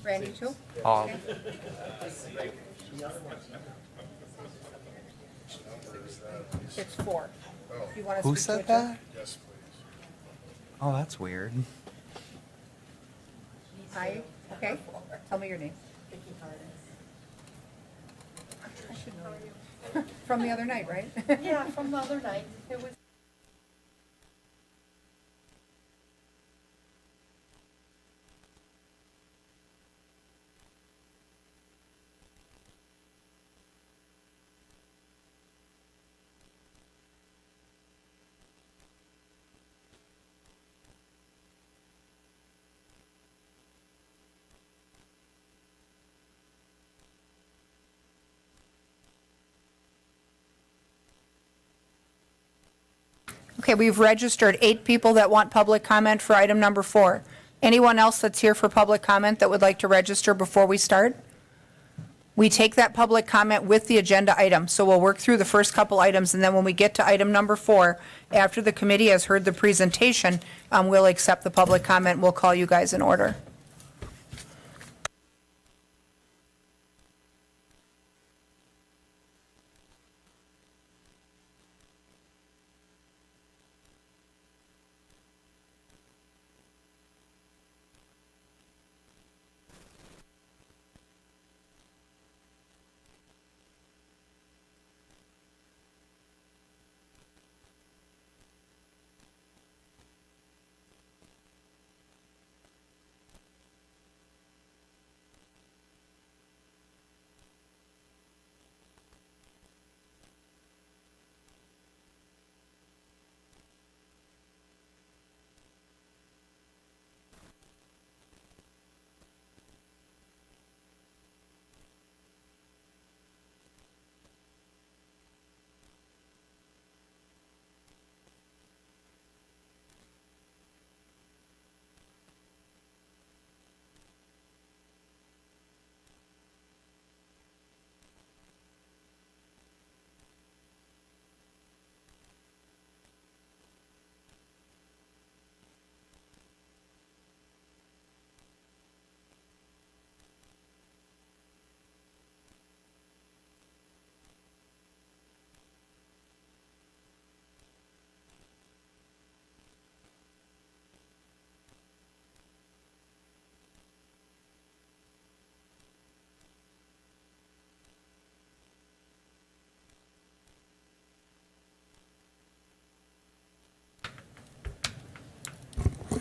Randy, too? All. Okay. It's 4. You want us Who to said switch that? it? Yes, please. Oh, that's weird. I, okay. Tell me your name. I should know you. From the other night, right? Yeah, from the other night. It was. Okay, we've registered 8 people that want public comment for item number 4. Anyone else that's here for public comment that would like to register before we start? We take that public comment with the agenda item, so we'll work through the first couple items, and then when we get to item number 4, after the committee has heard the presentation, we'll accept the public comment, and we'll call you guys in order.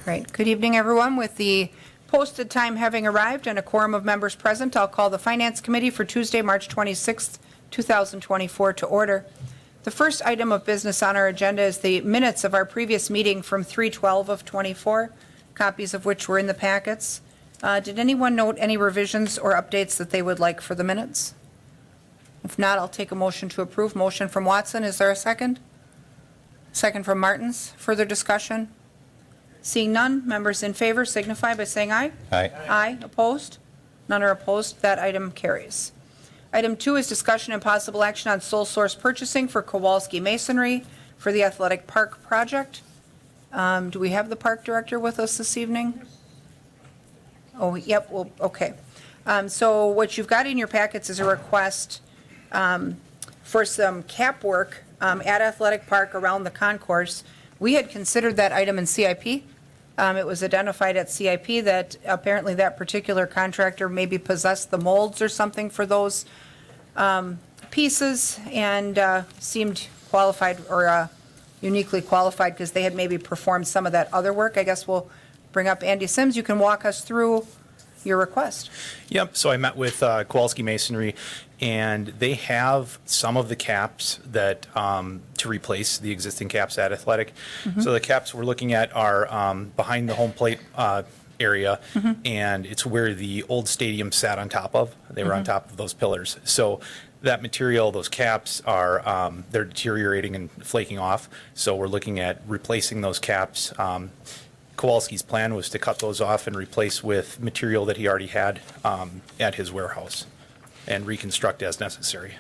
Right. Good evening, everyone. With the posted time having arrived and a quorum of members present, I'll call the Finance Committee for Tuesday, March 26th, 2024 to order. The first item of business on our agenda is the minutes of our previous meeting from 3/12 of 24, copies of which were in the packets. Did anyone note any revisions or updates that they would like for the minutes? If not, I'll take a motion to approve. Motion from Watson. Is there a second? Second from Martins. Further discussion? Seeing none, members in favor signify by saying aye. Aye. Aye. Opposed? None are opposed. That item carries. Item 2 is discussion and possible action on sole source purchasing for Kowalski Masonry for the Athletic Park project. Do we have the park director with us this evening? Oh, yep, well, okay. So what you've got in your packets is a request for some cap work at Athletic Park around the concourse. We had considered that item in CIP. It was identified at CIP that apparently that particular contractor maybe possessed the molds or something for those pieces and seemed qualified or uniquely qualified because they had maybe performed some of that other work. I guess we'll bring up Andy Sims. You can walk us through your request. Yep, so I met with Kowalski Masonry, and they have some of the caps that, to replace the existing caps at Athletic. So the caps we're looking at are behind the home plate area, and it's where the old stadium sat on top of. They were on top of those pillars. So that material, those caps are, they're deteriorating and flaking off. So we're looking at replacing those caps. Kowalski's plan was to cut those off and replace with material that he already had at his warehouse and reconstruct as necessary.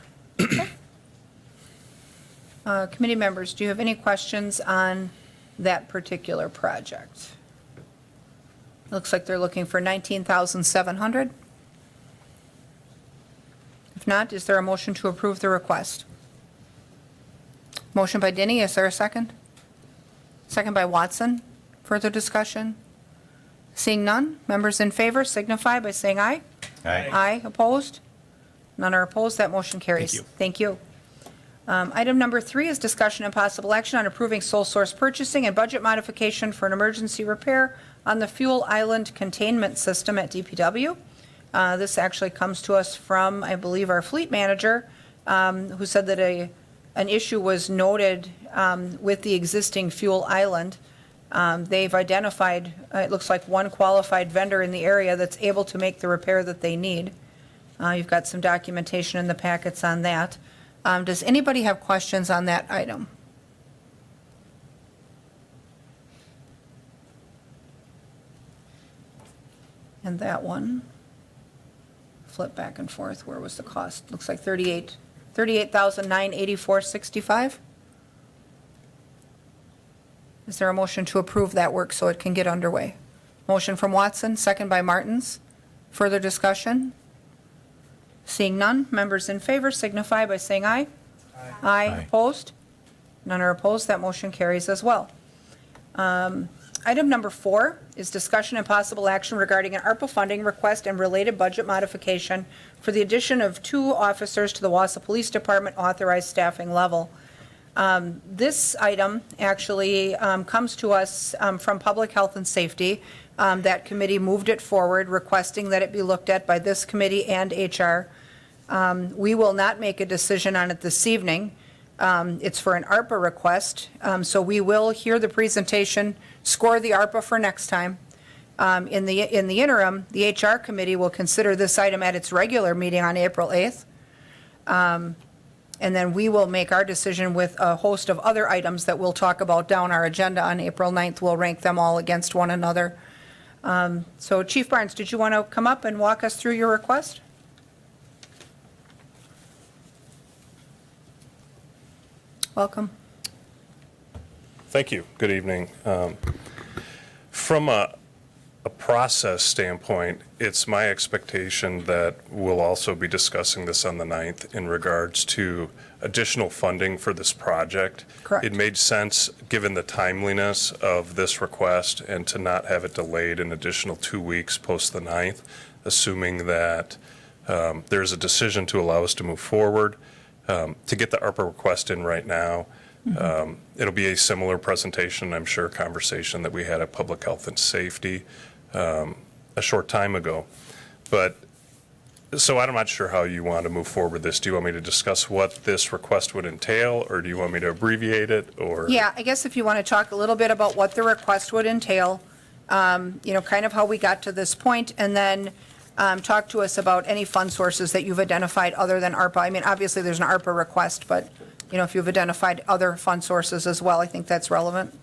Committee members, do you have any questions on that particular project? Looks like they're looking for $19,700. If not, is there a motion to approve the request? Motion by Denny, is there a second? Second by Watson. Further discussion? Seeing none, members in favor signify by saying aye. Aye, opposed? None are opposed, that motion carries. Thank you. Thank you. Item number 3 is discussion and possible action on approving sole source purchasing and budget modification for an emergency repair on the fuel island containment system at DPW. This actually comes to us from, I believe, our fleet manager, who said that an issue was noted with the existing fuel island. They've identified, it looks like, one qualified vendor in the area that's able to make the repair that they need. You've got some documentation in the packets on that. Does anybody have questions on that item? And that one, flip back and forth, where was the cost? Looks like $38,984.65. Is there a motion to approve that work so it can get underway? Motion from Watson, second by Martins. Further discussion? Seeing none, members in favor signify by saying aye. Aye. Opposed? None are opposed, that motion carries as well. Item number 4 is discussion and possible action regarding an ARPA funding request and related budget modification for the addition of 2 officers to the Wausau Police Department authorized staffing level. This item actually comes to us from Public Health and Safety. That committee moved it forward, requesting that it be looked at by this committee and HR. We will not make a decision on it this evening. It's for an ARPA request, so we will hear the presentation, score the ARPA for next time. In the interim, the HR committee will consider this item at its regular meeting on April 8th. And then we will make our decision with a host of other items that we'll talk about down our agenda on April 9th. We'll rank them all against one another. So Chief Barnes, did you want to come up and walk us through your request? Welcome. Thank you. Good evening. From a process standpoint, it's my expectation that we'll also be discussing this on the 9th in regards to additional funding for this project. Correct. It made sense, given the timeliness of this request, and to not have it delayed an additional 2 weeks post the 9th, assuming that there's a decision to allow us to move forward. To get the ARPA request in right now, it'll be a similar presentation, I'm sure, conversation that we had at Public Health and Safety a short time ago. But, so I'm not sure how you want to move forward with this. Do you want me to discuss what this request would entail, or do you want me to abbreviate it, or? Yeah, I guess if you want to talk a little bit about what the request would entail, kind of how we got to this point, and then talk to us about any fund sources that you've identified other than ARPA. I mean, obviously, there's an ARPA request, but, if you've identified other fund sources as well, I think that's relevant.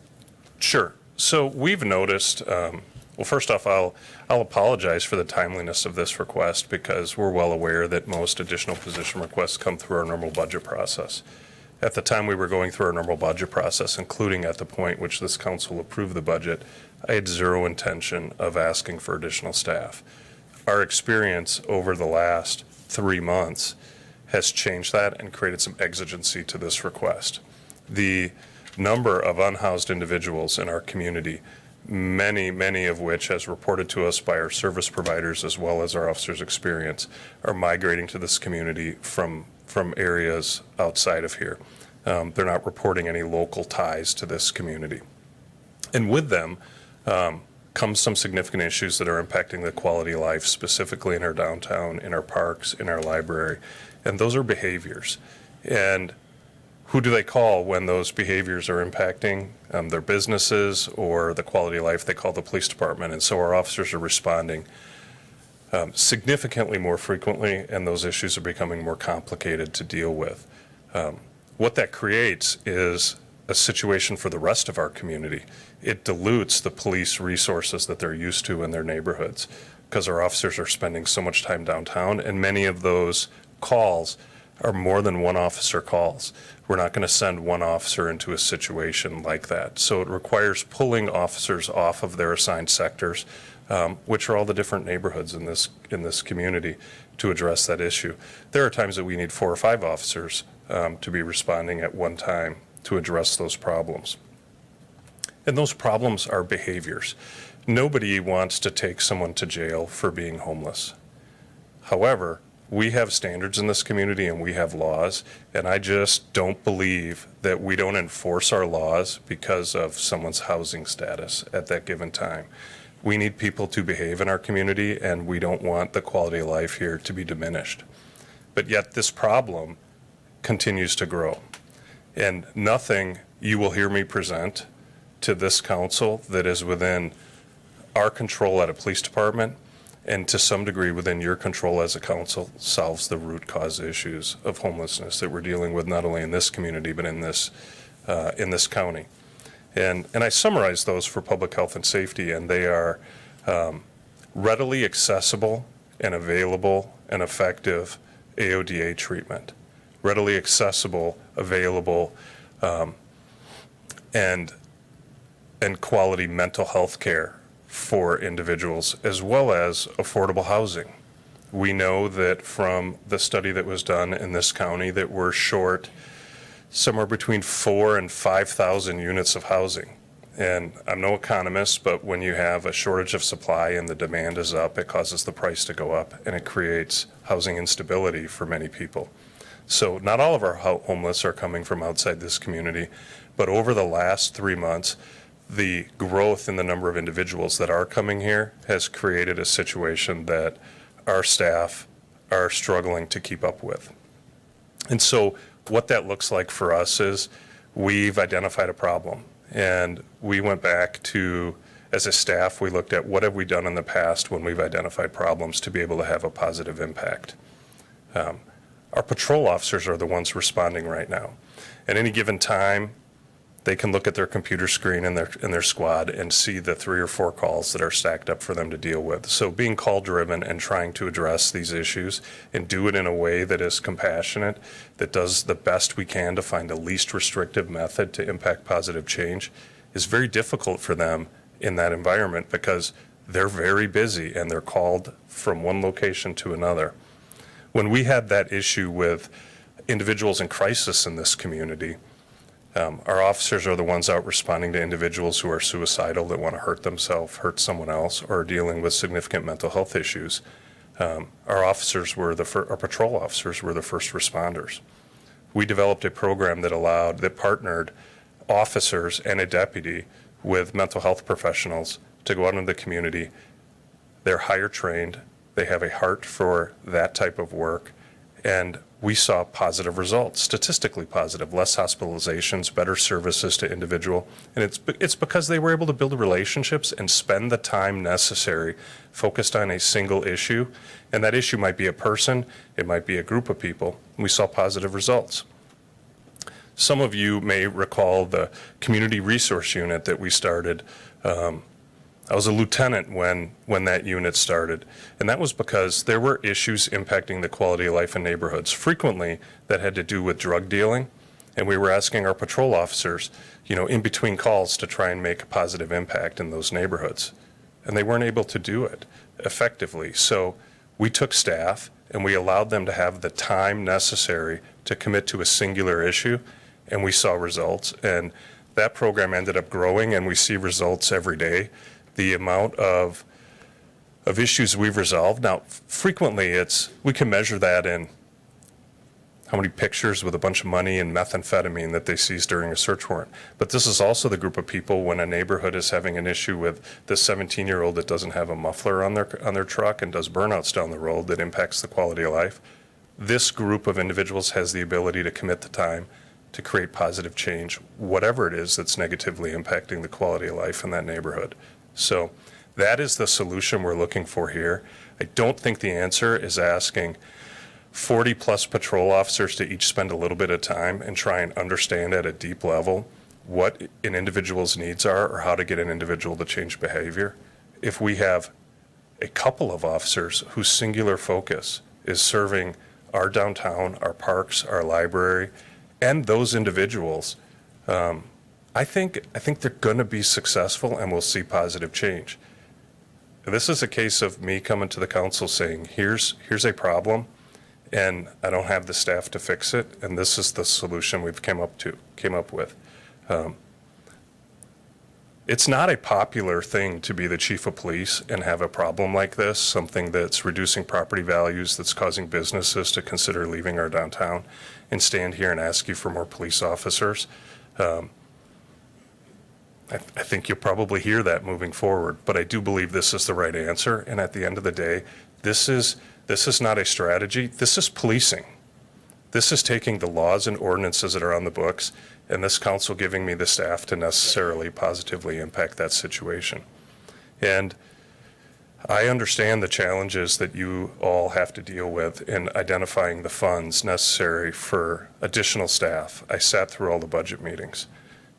Sure. So we've noticed, well, first off, I'll apologize for the timeliness of this request, because we're well aware that most additional position requests come through our normal budget process. At the time we were going through our normal budget process, including at the point which this council approved the budget, I had zero intention of asking for additional staff. Our experience over the last 3 months has changed that and created some exigency to this request. The number of unhoused individuals in our community, many of which, as reported to us by our service providers as well as our officers' experience, are migrating to this community from areas outside of here. They're not reporting any local ties to this community. And with them comes some significant issues that are impacting the quality of life, specifically in our downtown, in our parks, in our library. And those are behaviors. And who do they call when those behaviors are impacting their businesses or the quality of life? They call the police department. And so our officers are responding significantly more frequently, and those issues are becoming more complicated to deal with. What that creates is a situation for the rest of our community. It dilutes the police resources that they're used to in their neighborhoods, because our officers are spending so much time downtown, and many of those calls are more than one officer calls. We're not going to send one officer into a situation like that. So it requires pulling officers off of their assigned sectors, which are all the different neighborhoods in this community, to address that issue. There are times that we need 4 or 5 officers to be responding at one time to address those problems. And those problems are behaviors. Nobody wants to take someone to jail for being homeless. However, we have standards in this community and we have laws, and I just don't believe that we don't enforce our laws because of someone's housing status at that given time. We need people to behave in our community, and we don't want the quality of life here to be diminished. But yet this problem continues to grow. And nothing you will hear me present to this council that is within our control at a police department, and to some degree within your control as a council, solves the root cause issues of homelessness that we're dealing with, not only in this community, but in this county. And I summarize those for public health and safety, and they are readily accessible and available and effective AODA treatment. Readily accessible, available, and quality mental health care for individuals, as well as affordable housing. We know that from the study that was done in this county that we're short somewhere between 4,000 and 5,000 units of housing. And I'm no economist, but when you have a shortage of supply and the demand is up, it causes the price to go up, and it creates housing instability for many people. So not all of our homeless are coming from outside this community, but over the last 3 months, the growth in the number of individuals that are coming here has created a situation that our staff are struggling to keep up with. And so what that looks like for us is we've identified a problem, and we went back to, as a staff, we looked at what have we done in the past when we've identified problems to be able to have a positive impact. Our patrol officers are the ones responding right now. At any given time, they can look at their computer screen in their squad and see the 3 or 4 calls that are stacked up for them to deal with. So being call driven and trying to address these issues and do it in a way that is compassionate, that does the best we can to find the least restrictive method to impact positive change, is very difficult for them in that environment because they're very busy and they're called from one location to another. When we had that issue with individuals in crisis in this community, our officers are the ones out responding to individuals who are suicidal, that want to hurt themselves, hurt someone else, or are dealing with significant mental health issues. Our patrol officers were the first responders. We developed a program that partnered officers and a deputy with mental health professionals to go out into the community. They're higher trained, they have a heart for that type of work, and we saw positive results, statistically positive, less hospitalizations, better services to individual. And it's because they were able to build relationships and spend the time necessary focused on a single issue. And that issue might be a person, it might be a group of people. And we saw positive results. Some of you may recall the community resource unit that we started. I was a lieutenant when that unit started, and that was because there were issues impacting the quality of life in neighborhoods, frequently that had to do with drug dealing, and we were asking our patrol officers, in between calls, to try and make a positive impact in those neighborhoods, and they weren't able to do it effectively. So we took staff and we allowed them to have the time necessary to commit to a singular issue, and we saw results, and that program ended up growing, and we see results every day. The amount of issues we've resolved. Now, frequently we can measure that in how many pictures with a bunch of money and methamphetamine that they seize during a search warrant. But this is also the group of people when a neighborhood is having an issue with the 17-year-old that doesn't have a muffler on their truck and does burnouts down the road that impacts the quality of life. This group of individuals has the ability to commit the time to create positive change, whatever it is that's negatively impacting the quality of life in that neighborhood. So that is the solution we're looking for here. I don't think the answer is asking 40 plus patrol officers to each spend a little bit of time and try and understand at a deep level what an individual's needs are or how to get an individual to change behavior. If we have a couple of officers whose singular focus is serving our downtown, our parks, our library, and those individuals, I think they're going to be successful and we'll see positive change. This is a case of me coming to the council saying, here's a problem, and I don't have the staff to fix it, and this is the solution we've came up with. It's not a popular thing to be the chief of police and have a problem like this, something that's reducing property values, that's causing businesses to consider leaving our downtown, and stand here and ask you for more police officers. I think you'll probably hear that moving forward, but I do believe this is the right answer. And at the end of the day, this is not a strategy. This is policing. This is taking the laws and ordinances that are on the books, and this council giving me the staff to necessarily positively impact that situation. And I understand the challenges that you all have to deal with in identifying the funds necessary for additional staff. I sat through all the budget meetings.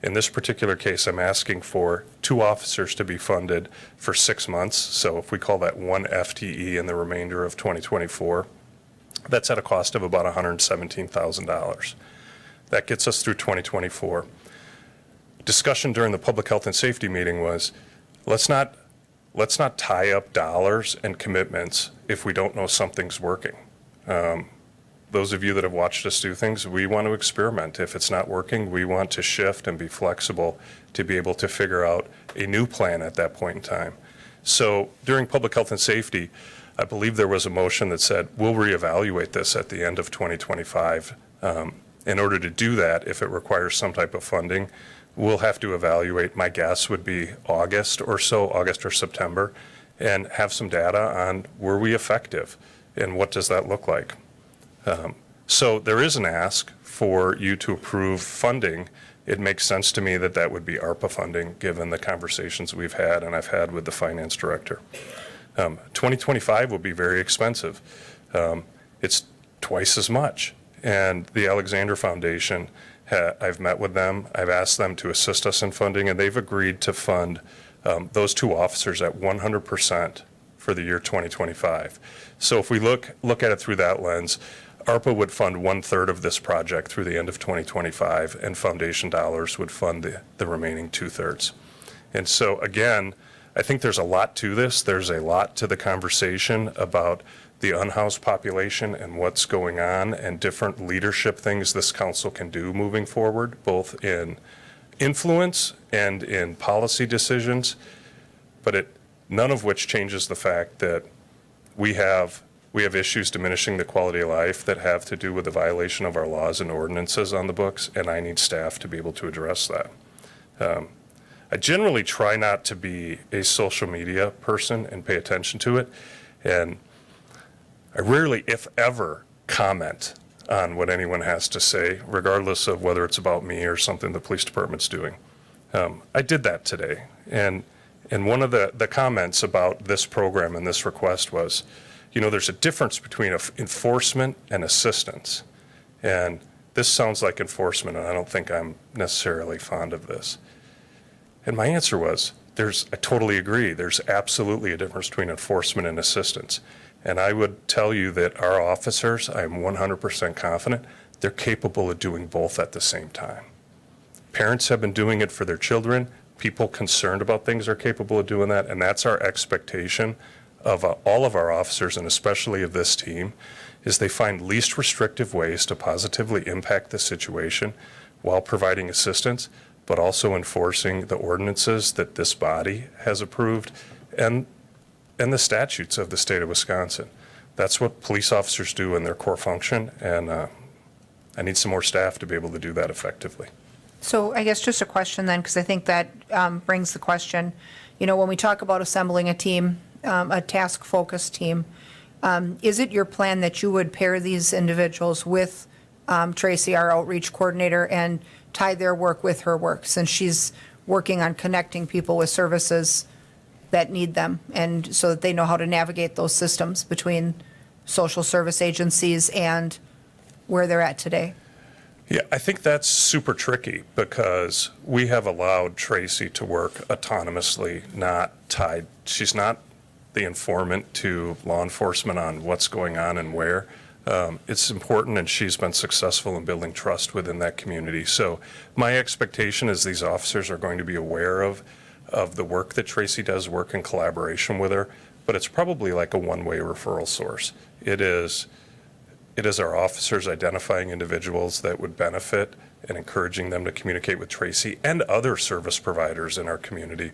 In this particular case, I'm asking for 2 officers to be funded for 6 months. So if we call that 1 FTE in the remainder of 2024, that's at a cost of about $117,000. That gets us through 2024. Discussion during the public health and safety meeting was, let's not tie up dollars and commitments if we don't know something's working. Those of you that have watched us do things, we want to experiment. If it's not working, we want to shift and be flexible to be able to figure out a new plan at that point in time. So during public health and safety, I believe there was a motion that said, we'll reevaluate this at the end of 2025. In order to do that, if it requires some type of funding, we'll have to evaluate, my guess would be August or September, and have some data on were we effective and what does that look like. So there is an ask for you to approve funding. It makes sense to me that that would be ARPA funding, given the conversations we've had and I've had with the finance director. 2025 will be very expensive. It's twice as much. And the Alexander Foundation, I've met with them. I've asked them to assist us in funding, and they've agreed to fund those 2 officers at 100% for the year 2025. So if we look at it through that lens, ARPA would fund 1/3 of this project through the end of 2025, and foundation dollars would fund the remaining 2/3. And so again, I think there's a lot to this. There's a lot to the conversation about the unhoused population and what's going on and different leadership things this council can do moving forward, both in influence and in policy decisions, but none of which changes the fact that we have issues diminishing the quality of life that have to do with the violation of our laws and ordinances on the books, and I need staff to be able to address that. I generally try not to be a social media person and pay attention to it, and I rarely, if ever, comment on what anyone has to say, regardless of whether it's about me or something the police department's doing. I did that today, and one of the comments about this program and this request was, there's a difference between enforcement and assistance. And this sounds like enforcement, and I don't think I'm necessarily fond of this. And my answer was, I totally agree. There's absolutely a difference between enforcement and assistance. And I would tell you that our officers, I'm 100% confident, they're capable of doing both at the same time. Parents have been doing it for their children. People concerned about things are capable of doing that, and that's our expectation of all of our officers, and especially of this team, is they find least restrictive ways to positively impact the situation while providing assistance, but also enforcing the ordinances that this body has approved and the statutes of the state of Wisconsin. That's what police officers do in their core function, and I need some more staff to be able to do that effectively. So I guess just a question then, because I think that brings the question, when we talk about assembling a team, a task-focused team, is it your plan that you would pair these individuals with Tracy, our outreach coordinator, and tie their work with her work, since she's working on connecting people with services that need them, and so that they know how to navigate those systems between social service agencies and where they're at today? Yeah, I think that's super tricky because we have allowed Tracy to work autonomously, not tied. She's not the informant to law enforcement on what's going on and where. it's important, and she's been successful in building trust within that community. So my expectation is these officers are going to be aware of the work that Tracy does, work in collaboration with her, but it's probably like a one-way referral source. It is our officers identifying individuals that would benefit and encouraging them to communicate with Tracy and other service providers in our community.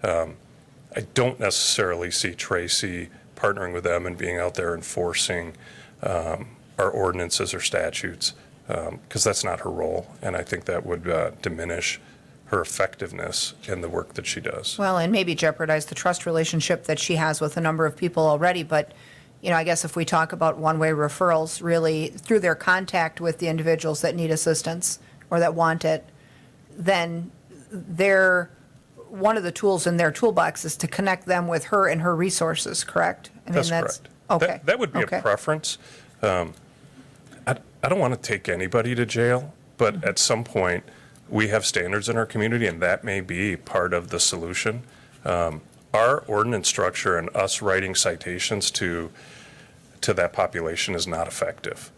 I don't necessarily see Tracy partnering with them and being out there enforcing our ordinances or statutes, because that's not her role, and I think that would diminish her effectiveness in the work that she does. Well, and maybe jeopardize the trust relationship that she has with a number of people already, but, I guess if we talk about one-way referrals, really through their contact with the individuals that need assistance or that want it, then one of the tools in their toolbox is to connect them with her and her resources, correct? I mean, That's correct. Okay. That would be Okay. a preference. I don't want to take anybody to jail, but at some point, we have standards in our community, and that may be part of the solution. Our ordinance structure and us writing citations to that population is not effective.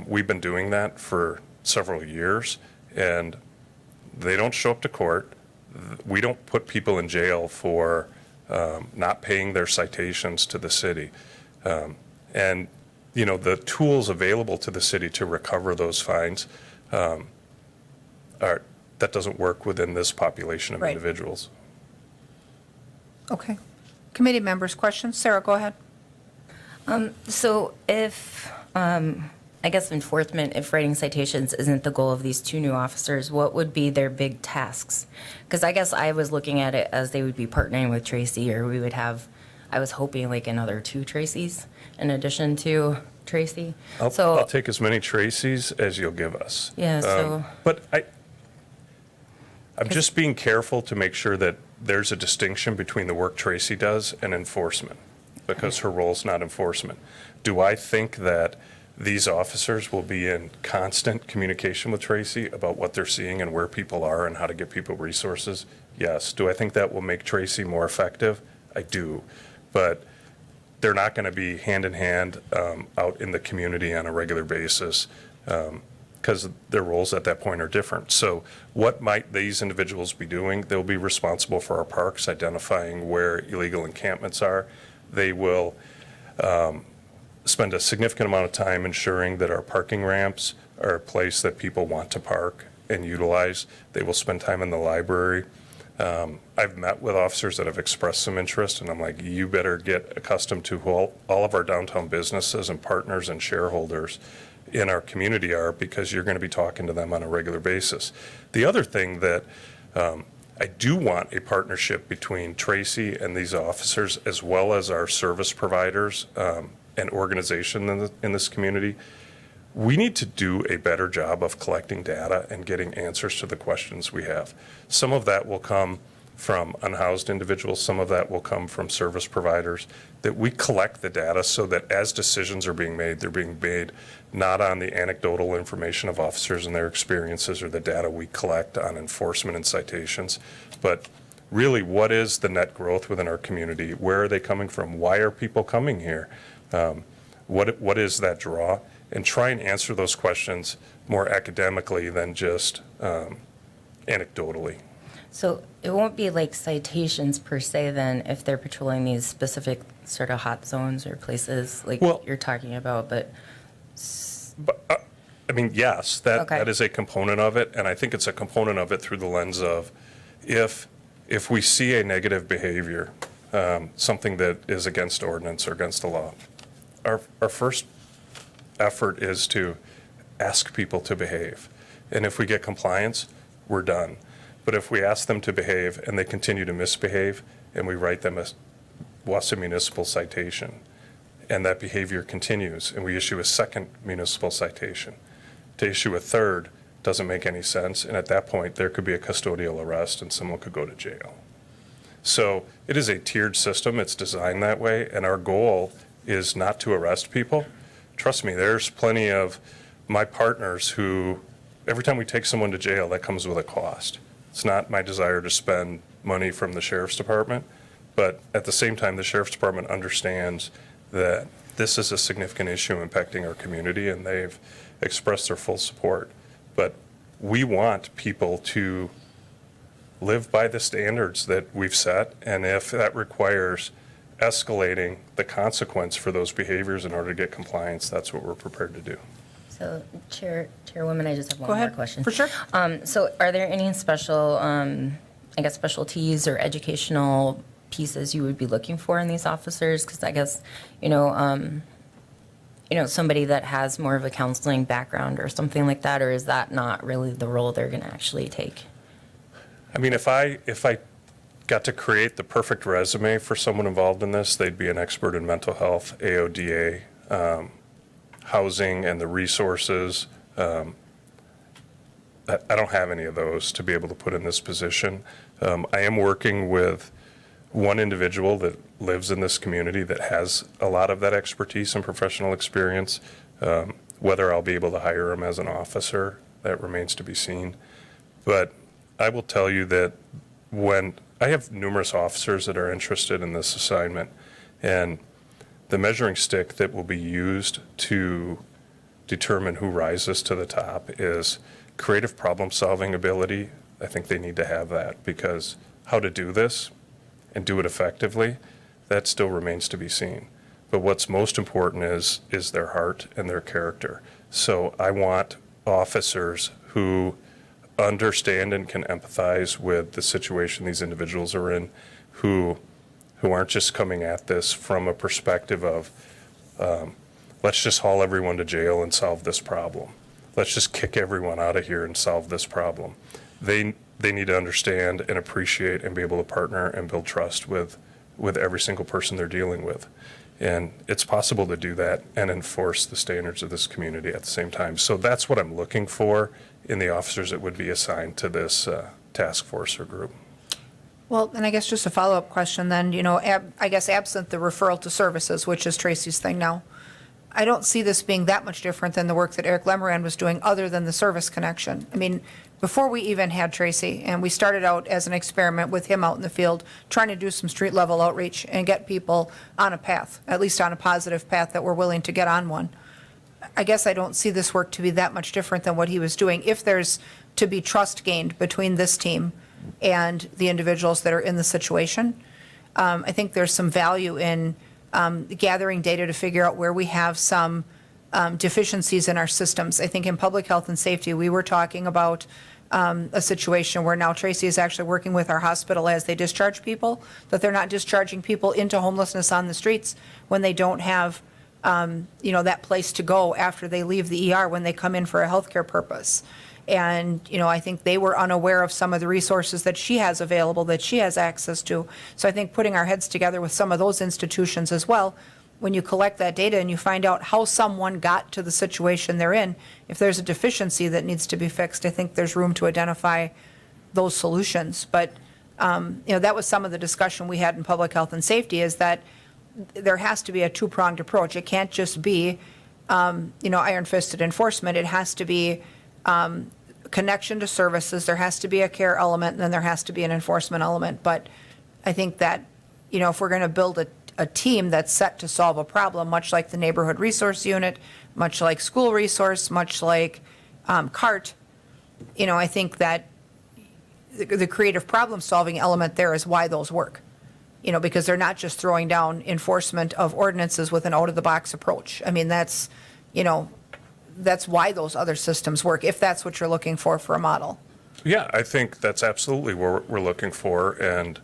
We've been doing that for several years, and they don't show up to court. We don't put people in jail for not paying their citations to the city. And, the tools available to the city to recover those fines, that doesn't work within this population of Right. individuals. Okay. Committee members, questions? Sarah, go ahead. So if, I guess enforcement, if writing citations isn't the goal of these two new officers, what would be their big tasks? Because I guess I was looking at it as they would be partnering with Tracy, or we would have, I was hoping like another two Tracys in addition to Tracy. I'll take as many Tracys as you'll give us. Yeah, so- But I'm just being careful to make sure that there's a distinction between the work Tracy does and enforcement, because her role's not enforcement. Do I think that these officers will be in constant communication with Tracy about what they're seeing and where people are and how to get people resources? Yes. Do I think that will make Tracy more effective? I do. But they're not going to be hand in hand out in the community on a regular basis, because their roles at that point are different. So what might these individuals be doing? They'll be responsible for our parks, identifying where illegal encampments are. They will spend a significant amount of time ensuring that our parking ramps are a place that people want to park and utilize. They will spend time in the library. I've met with officers that have expressed some interest, and I'm like, you better get accustomed to who all of our downtown businesses and partners and shareholders in our community are, because you're going to be talking to them on a regular basis. The other thing that I do want a partnership between Tracy and these officers, as well as our service providers and organization in this community. We need to do a better job of collecting data and getting answers to the questions we have. Some of that will come from unhoused individuals. Some of that will come from service providers, that we collect the data so that as decisions are being made, they're being made not on the anecdotal information of officers and their experiences or the data we collect on enforcement and citations, but really what is the net growth within our community? Where are they coming from? Why are people coming here? What is that draw? And try and answer those questions more academically than just anecdotally. So it won't be like citations per se then if they're patrolling these specific sort of hot zones or places like Well- you're talking about, but Yes, Okay. that is a component of it, and I think it's a component of it through the lens of if we see a negative behavior, something that is against ordinance or against the law, our first effort is to ask people to behave. And if we get compliance, we're done. But if we ask them to behave and they continue to misbehave and we write them a Wausau municipal citation and that behavior continues and we issue a second municipal citation, to issue a third doesn't make any sense. And at that point, there could be a custodial arrest and someone could go to jail. So it is a tiered system. It's designed that way. And our goal is not to arrest people. Trust me, there's plenty of my partners who, every time we take someone to jail, that comes with a cost. It's not my desire to spend money from the sheriff's department, but at the same time, the sheriff's department understands that this is a significant issue impacting our community, and they've expressed their full support. But we want people to live by the standards that we've set, and if that requires escalating the consequence for those behaviors in order to get compliance, that's what we're prepared to do. So Chairwoman, I just have one Go more ahead. question. For sure. So are there any special, I guess, specialties or educational pieces you would be looking for in these officers? Because I guess, somebody that has more of a counseling background or something like that, or is that not really the role they're going to actually take? I mean, if I got to create the perfect resume for someone involved in this, they'd be an expert in mental health, AODA, housing, and the resources. I don't have any of those to be able to put in this position. I am working with one individual that lives in this community that has a lot of that expertise and professional experience. Whether I'll be able to hire him as an officer, that remains to be seen. But I will tell you that when I have numerous officers that are interested in this assignment, and the measuring stick that will be used to determine who rises to the top is creative problem-solving ability. I think they need to have that, because how to do this and do it effectively, that still remains to be seen. But what's most important is their heart and their character. So I want officers who understand and can empathize with the situation these individuals are in, who aren't just coming at this from a perspective of, let's just haul everyone to jail and solve this problem. Let's just kick everyone out of here and solve this problem. They need to understand and appreciate and be able to partner and build trust with every single person they're dealing with. And it's possible to do that and enforce the standards of this community at the same time. So that's what I'm looking for in the officers that would be assigned to this task force or group. Well, and I guess just a follow-up question then, I guess absent the referral to services, which is Tracy's thing now, I don't see this being that much different than the work that Eric Lemoran was doing other than the service connection. I mean, before we even had Tracy, and we started out as an experiment with him out in the field, trying to do some street-level outreach and get people on a path, at least on a positive path that we're willing to get on one. I guess I don't see this work to be that much different than what he was doing. If there's to be trust gained between this team and the individuals that are in the situation, I think there's some value in gathering data to figure out where we have some deficiencies in our systems. I think in public health and safety, we were talking about a situation where now Tracy is actually working with our hospital as they discharge people, that they're not discharging people into homelessness on the streets when they don't have that place to go after they leave the ER when they come in for a healthcare purpose. And, I think they were unaware of some of the resources that she has available, that she has access to. So I think putting our heads together with some of those institutions as well, when you collect that data and you find out how someone got to the situation they're in, if there's a deficiency that needs to be fixed, I think there's room to identify those solutions. But, that was some of the discussion we had in public health and safety, is that there has to be a two-pronged approach. It can't just be, iron-fisted enforcement. It has to be connection to services, there has to be a care element, and then there has to be an enforcement element. But I think that, if we're going to build a team that's set to solve a problem, much like the neighborhood resource unit, much like school resource, much like CART, I think that the creative problem-solving element there is why those work. Because they're not just throwing down enforcement of ordinances with an out-of-the-box approach. I mean, that's why those other systems work, if that's what you're looking for a model. Yeah, I think that's absolutely what we're looking for. And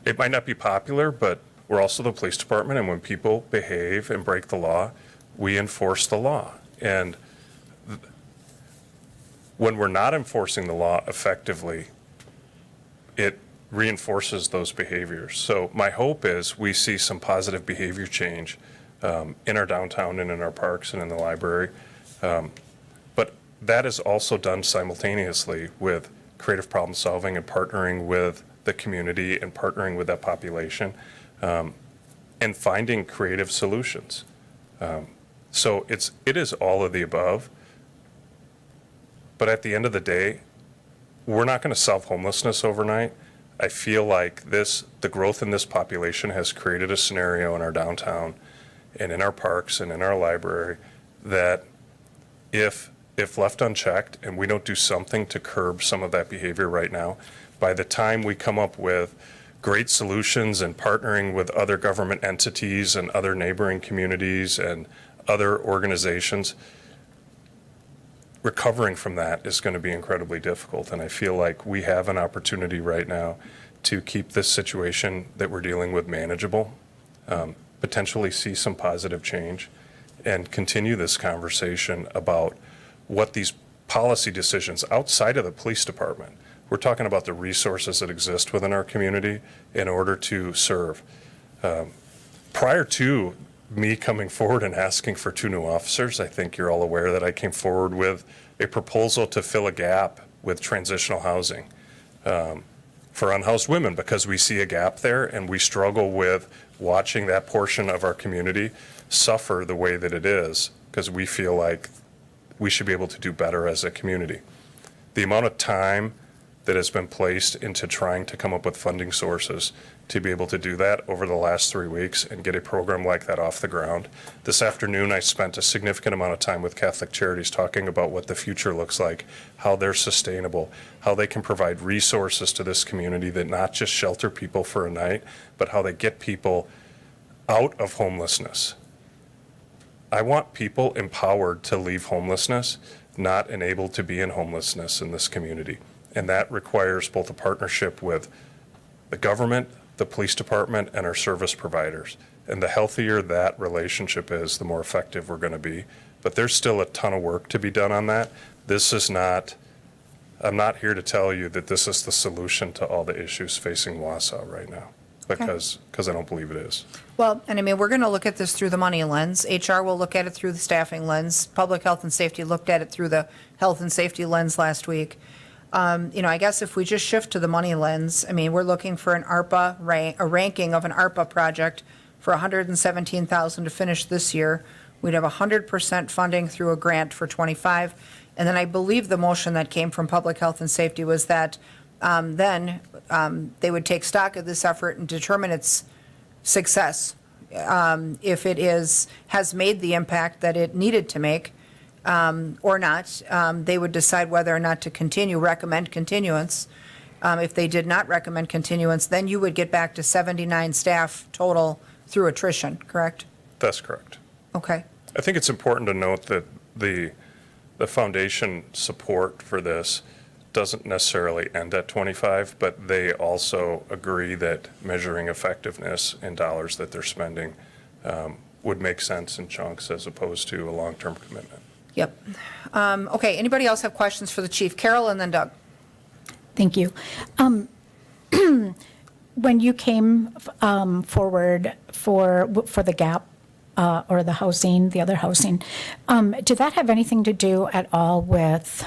it might not be popular, but we're also the police department. And when people behave and break the law, we enforce the law. And when we're not enforcing the law effectively, it reinforces those behaviors. So my hope is we see some positive behavior change in our downtown and in our parks and in the library. But that is also done simultaneously with creative problem solving and partnering with the community and partnering with that population and finding creative solutions. So it is all of the above. But at the end of the day, we're not going to solve homelessness overnight. I feel like the growth in this population has created a scenario in our downtown, and in our parks and in our library that if left unchecked and we don't do something to curb some of that behavior right now, by the time we come up with great solutions and partnering with other government entities and other neighboring communities and other organizations, recovering from that is going to be incredibly difficult. And I feel like we have an opportunity right now to keep this situation that we're dealing with manageable, potentially see some positive change, and continue this conversation about what these policy decisions outside of the police department. We're talking about the resources that exist within our community in order to serve. Prior to me coming forward and asking for 2 new officers, I think you're all aware that I came forward with a proposal to fill a gap with transitional housing for unhoused women, because we see a gap there and we struggle with watching that portion of our community suffer the way that it is, because we feel like we should be able to do better as a community. The amount of time that has been placed into trying to come up with funding sources to be able to do that over the last 3 weeks and get a program like that off the ground. This afternoon, I spent a significant amount of time with Catholic Charities talking about what the future looks like, how they're sustainable, how they can provide resources to this community that not just shelter people for a night, but how they get people out of homelessness. I want people empowered to leave homelessness, not enabled to be in homelessness in this community. And that requires both a partnership with the government, the police department, and our service providers. And the healthier that relationship is, the more effective we're going to be. But there's still a ton of work to be done on that. This is not, I'm not here to tell you that this is the solution to all the issues facing Wausau right now, because I don't believe it is. Well, and I mean, we're going to look at this through the money lens. HR will look at it through the staffing lens. Public health and safety looked at it through the health and safety lens last week. I guess if we just shift to the money lens, I mean, we're looking for an ARPA a ranking of an ARPA project for $117,000 to finish this year. We'd have 100% funding through a grant for 25. And then I believe the motion that came from Public Health and Safety was that then they would take stock of this effort and determine its success. If it has made the impact that it needed to make, or not, they would decide whether or not to recommend continuance. If they did not recommend continuance, then you would get back to 79 staff total through attrition, correct? That's correct. Okay. I think it's important to note that the foundation support for this doesn't necessarily end at 25, but they also agree that measuring effectiveness in dollars that they're spending would make sense in chunks as opposed to a long-term commitment. Yep. Okay, anybody else have questions for the chief? Carol and then Doug. Thank you. When you came forward for the gap or the housing, the other housing, did that have anything to do at all with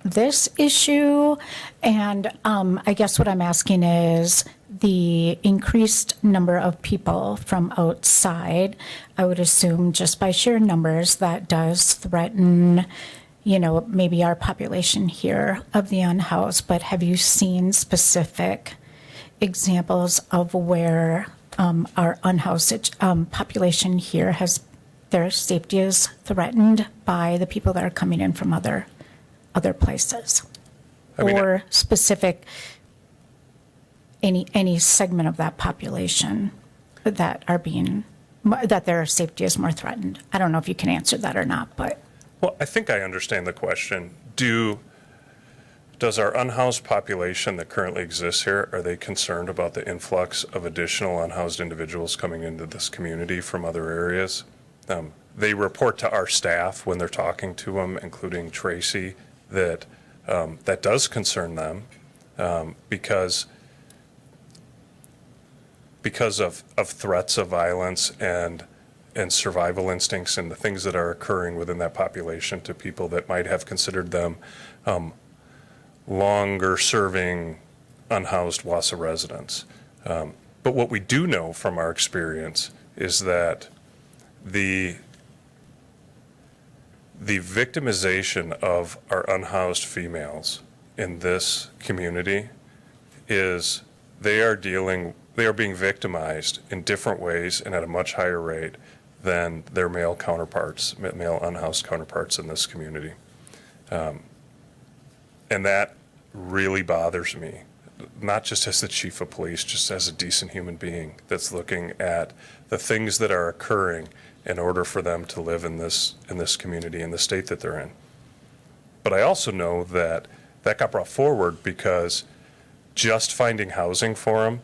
this issue? And I guess what I'm asking is the increased number of people from outside. I would assume just by sheer numbers that does threaten, maybe our population here of the unhoused. But have you seen specific examples of where our unhoused population here their safety is threatened by the people that are coming in from other places? Or specific, any segment of that population that that their safety is more threatened? I don't know if you can answer that or not, but. Well, I think I understand the question. Does our unhoused population that currently exists here, are they concerned about the influx of additional unhoused individuals coming into this community from other areas? They report to our staff when they're talking to them, including Tracy, that that does concern them because of threats of violence and survival instincts and the things that are occurring within that population to people that might have considered them longer serving unhoused Wausau residents. But what we do know from our experience is that the victimization of our unhoused females in this community is they are being victimized in different ways and at a much higher rate than their male counterparts, male unhoused counterparts in this community. And that really bothers me, not just as the chief of police, just as a decent human being that's looking at the things that are occurring in order for them to live in this community, in the state that they're in. But I also know that that got brought forward because just finding housing for them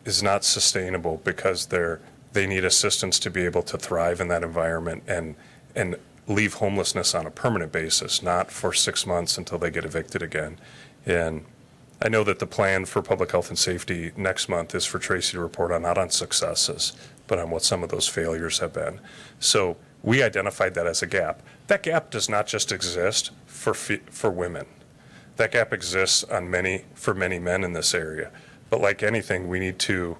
is not sustainable, because they need assistance to be able to thrive in that environment and leave homelessness on a permanent basis, not for 6 months until they get evicted again. And I know that the plan for public health and safety next month is for Tracy to report on, not on successes, but on what some of those failures have been. So we identified that as a gap. That gap does not just exist for women. That gap exists for many men in this area. But like anything, we need to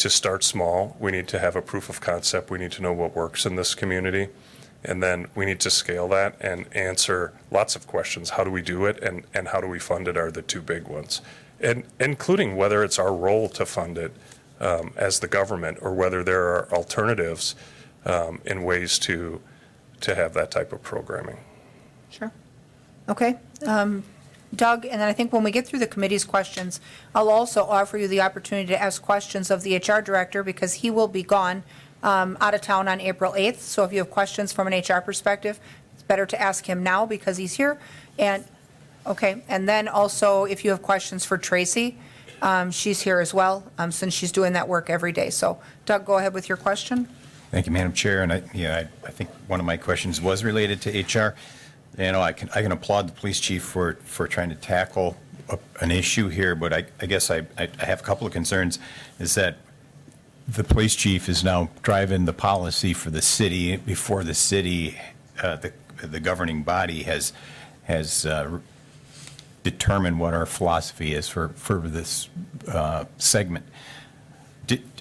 start small. We need to have a proof of concept. We need to know what works in this community. And then we need to scale that and answer lots of questions. How do we do it, and how do we fund it are the two big ones. And including whether it's our role to fund it as the government, or whether there are alternatives in ways to have that type of programming. Sure. Okay. Doug, and then I think when we get through the committee's questions, I'll also offer you the opportunity to ask questions of the HR director, because he will be gone out of town on April 8th. So if you have questions from an HR perspective, it's better to ask him now because he's here. And, okay, and then also if you have questions for Tracy, she's here as well, since she's doing that work every day. So Doug, go ahead with your question. Thank you, Madam Chair. And I think one of my questions was related to HR. You know, I can applaud the police chief for trying to tackle an issue here, but I guess I have a couple of concerns. Is that the police chief is now driving the policy for the city before the city, the governing body has determined what our philosophy is for this segment.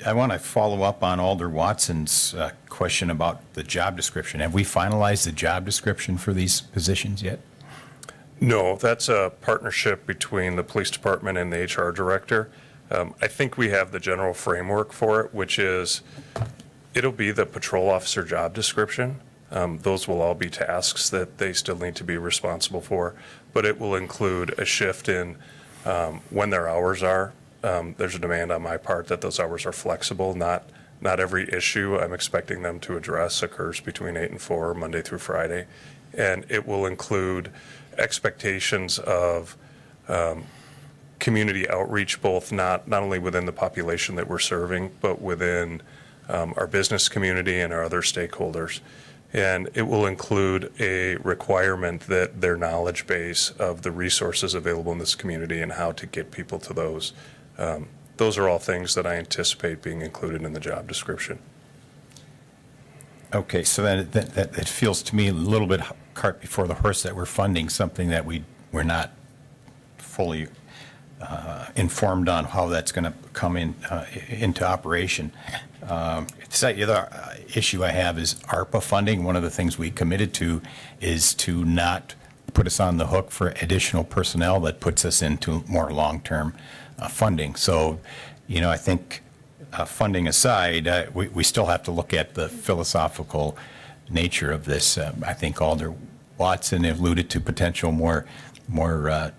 I want to follow up on Alder Watson's question about the job description. Have we finalized the job description for these positions yet? No, that's a partnership between the police department and the HR director. I think we have the general framework for it, which is it'll be the patrol officer job description. Those will all be tasks that they still need to be responsible for, but it will include a shift in when their hours are. There's a demand on my part that those hours are flexible. Not every issue I'm expecting them to address occurs between 8 and 4, Monday through Friday. And it will include expectations of community outreach, both not only within the population that we're serving, but within our business community and our other stakeholders. And it will include a requirement that their knowledge base of the resources available in this community and how to get people to those. Those are all things that I anticipate being included in the job description. Okay, so then it feels to me a little bit cart before the horse that we're funding something that we're not fully informed on how that's going to come into operation. The other issue I have is ARPA funding. One of the things we committed to is to not put us on the hook for additional personnel that puts us into more long-term funding. So, you know, I think funding aside, we still have to look at the philosophical nature of this. I think Alder Watson alluded to potential more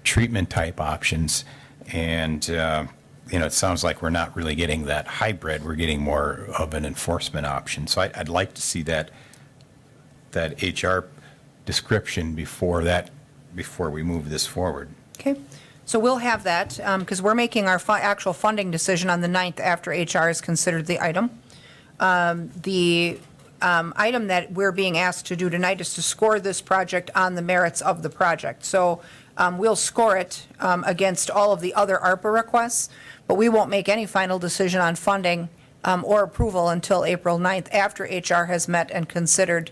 treatment type options, and you know, it sounds like we're not really getting that hybrid. We're getting more of an enforcement option. So I'd like to see that HR description before we move this forward. Okay. So we'll have that, because we're making our actual funding decision on the 9th after HR has considered the item. The item that we're being asked to do tonight is to score this project on the merits of the project. So we'll score it against all of the other ARPA requests, but we won't make any final decision on funding or approval until April 9th after HR has met and considered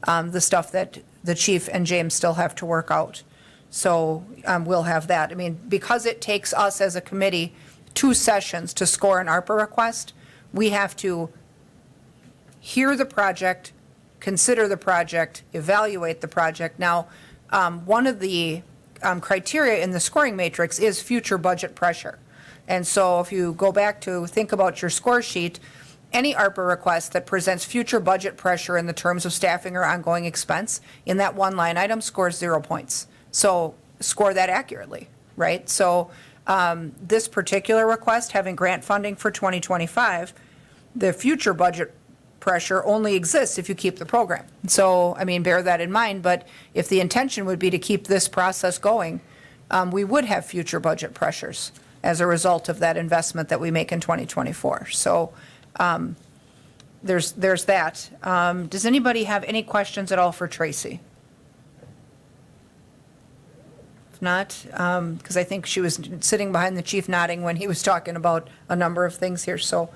the stuff that the chief and James still have to work out. So we'll have that. I mean, because it takes us as a committee 2 sessions to score an ARPA request, we have to hear the project, consider the project, evaluate the project. Now, one of the criteria in the scoring matrix is future budget pressure. And so if you go back to think about your score sheet, any ARPA request that presents future budget pressure in the terms of staffing or ongoing expense in that one line item scores 0 points. So score that accurately, right? So this particular request, having grant funding for 2025, the future budget pressure only exists if you keep the program. So, I mean, bear that in mind, but if the intention would be to keep this process going, we would have future budget pressures as a result of that investment that we make in 2024. So there's that. Does anybody have any questions at all for Tracy? If not, because I think she was sitting behind the chief nodding when he was talking about a number of things here. So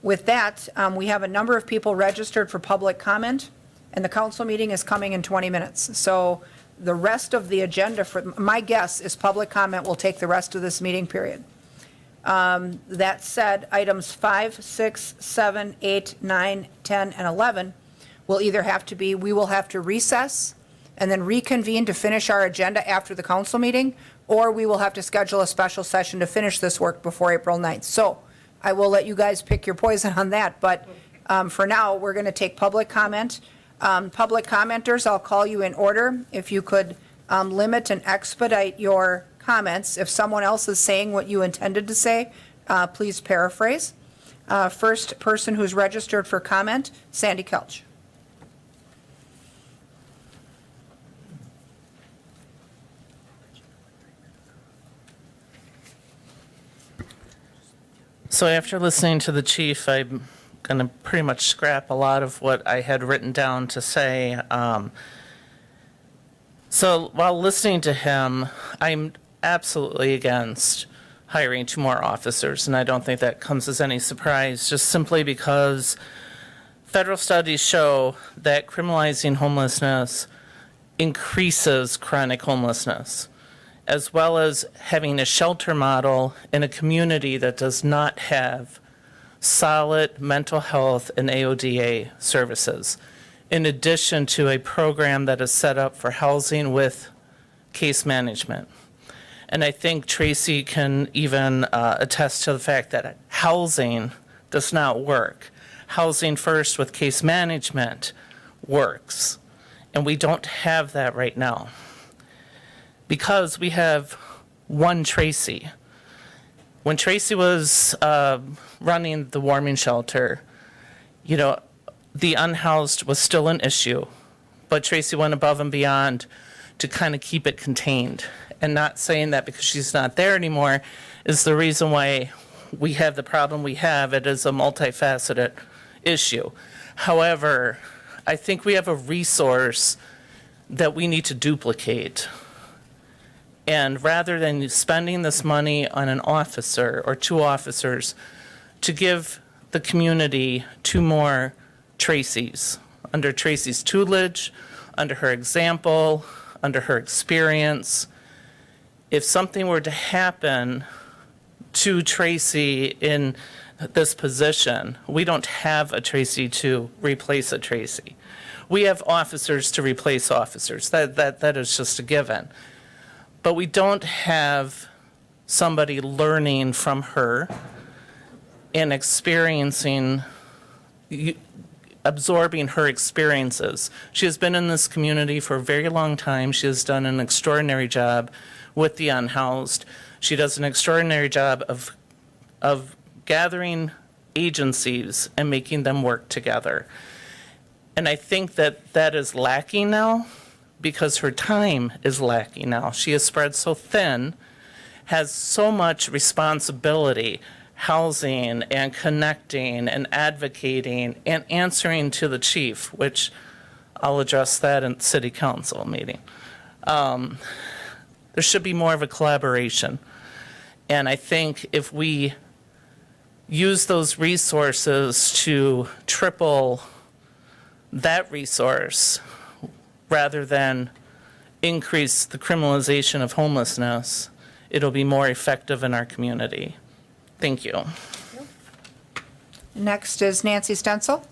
with that, we have a number of people registered for public comment, and the council meeting is coming in 20 minutes. So the rest of the agenda, for my guess is public comment will take the rest of this meeting period. That said, items 5, 6, 7, 8, 9, 10, and 11 will either have to be, we will have to recess and then reconvene to finish our agenda after the council meeting, or we will have to schedule a special session to finish this work before April 9th. So I will let you guys pick your poison on that, but for now, we're going to take public comment. Public commenters, I'll call you in order. If you could limit and expedite your comments. If someone else is saying what you intended to say, please paraphrase. First person who's registered for comment, Sandy Kelch. So after listening to the chief, I'm going to pretty much scrap a lot of what I had written down to say. So while listening to him, I'm absolutely against hiring 2 more officers, and I don't think that comes as any surprise, just simply because federal studies show that criminalizing homelessness increases chronic homelessness, as well as having a shelter model in a community that does not have solid mental health and AODA services, in addition to a program that is set up for housing with case management. And I think Tracy can even attest to the fact that housing does not work. Housing first with case management works, and we don't have that right now. Because we have one Tracy. When Tracy was running the warming shelter, you know, the unhoused was still an issue, but Tracy went above and beyond to kind of keep it contained. And not saying that because she's not there anymore is the reason why we have the problem we have. It is a multifaceted issue. However, I think we have a resource that we need to duplicate. And rather than spending this money on an officer or 2 officers, to give the community 2 more Tracys, under Tracy's tutelage, under her example, under her experience. If something were to happen to Tracy in this position, we don't have a Tracy to replace a Tracy. We have officers to replace officers. That is just a given. But we don't have somebody learning from her and experiencing, absorbing her experiences. She has been in this community for a very long time. She has done an extraordinary job with the unhoused. She does an extraordinary job of gathering agencies and making them work together. And I think that that is lacking now, because her time is lacking now. She is spread so thin, has so much responsibility, housing and connecting and advocating and answering to the chief, which I'll address that in city council meeting. There should be more of a collaboration. And I think if we use those resources to triple that resource, rather than increase the criminalization of homelessness, it'll be more effective in our community. Thank you. Next is Nancy Stencil.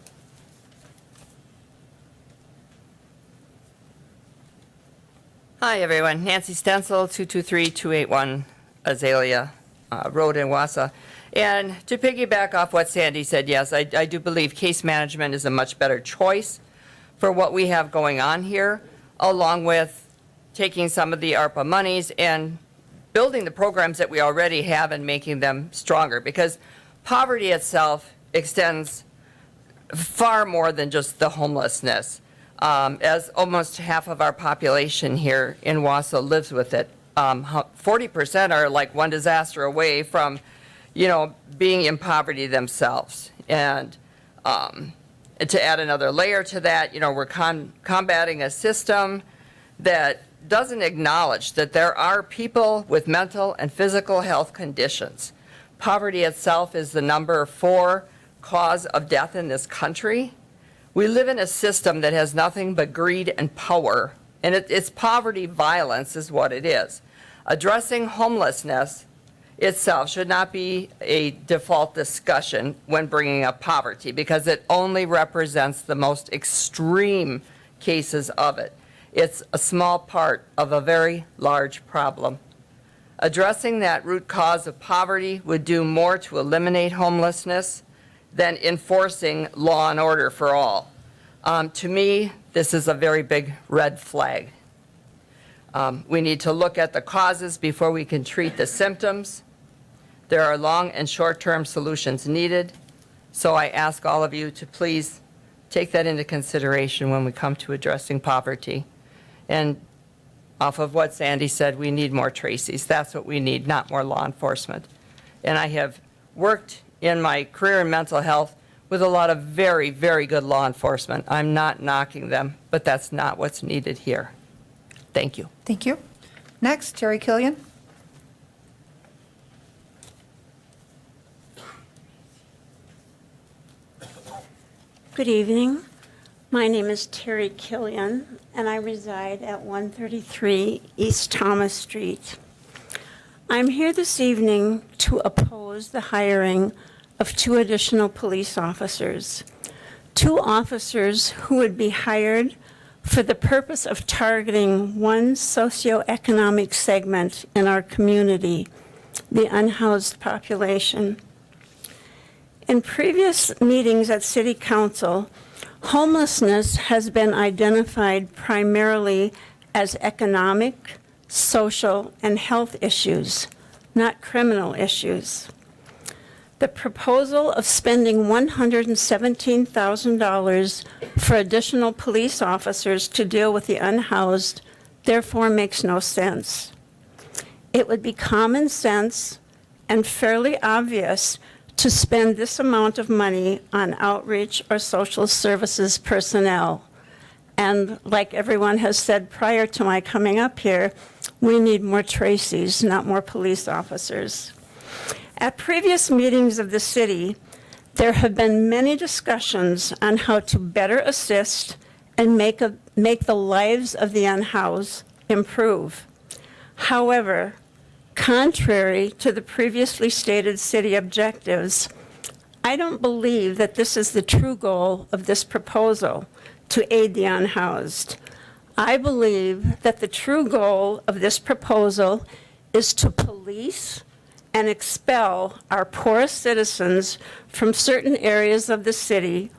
Hi, everyone. Nancy Stencil, 223-281 Azalea Road in Wausau. And to piggyback off what Sandy said, yes, I do believe case management is a much better choice for what we have going on here, along with taking some of the ARPA monies and building the programs that we already have and making them stronger, because poverty itself extends far more than just the homelessness. As almost half of our population here in Wausau lives with it, 40% are like one disaster away from, being in poverty themselves. And to add another layer to that, we're combating a system that doesn't acknowledge that there are people with mental and physical health conditions. Poverty itself is the number 4 cause of death in this country. We live in a system that has nothing but greed and power, and it's poverty violence is what it is. Addressing homelessness itself should not be a default discussion when bringing up poverty, because it only represents the most extreme cases of it. It's a small part of a very large problem. Addressing that root cause of poverty would do more to eliminate homelessness than enforcing law and order for all. To me, this is a very big red flag. We need to look at the causes before we can treat the symptoms. There are long and short-term solutions needed, so I ask all of you to please take that into consideration when we come to addressing poverty. And off of what Sandy said, we need more Tracys. That's what we need, not more law enforcement. And I have worked in my career in mental health with a lot of very, very good law enforcement. I'm not knocking them, but that's not what's needed here. Thank you. Thank you. Next, Terry Killian. Good evening. My name is Terry Killian, and I reside at 133 East Thomas Street. I'm here this evening to oppose the hiring of 2 additional police officers. 2 officers who would be hired for the purpose of targeting one socioeconomic segment in our community, the unhoused population. In previous meetings at City Council, homelessness has been identified primarily as economic, social, and health issues, not criminal issues. The proposal of spending $117,000 for additional police officers to deal with the unhoused therefore makes no sense. It would be common sense and fairly obvious to spend this amount of money on outreach or social services personnel. And like everyone has said prior to my coming up here, we need more Tracys, not more police officers. At previous meetings of the city, there have been many discussions on how to better assist and make the lives of the unhoused improve. However, contrary to the previously stated city objectives, I don't believe that this is the true goal of this proposal, to aid the unhoused. I believe that the true goal of this proposal is to police and expel our poorest citizens from certain areas of the city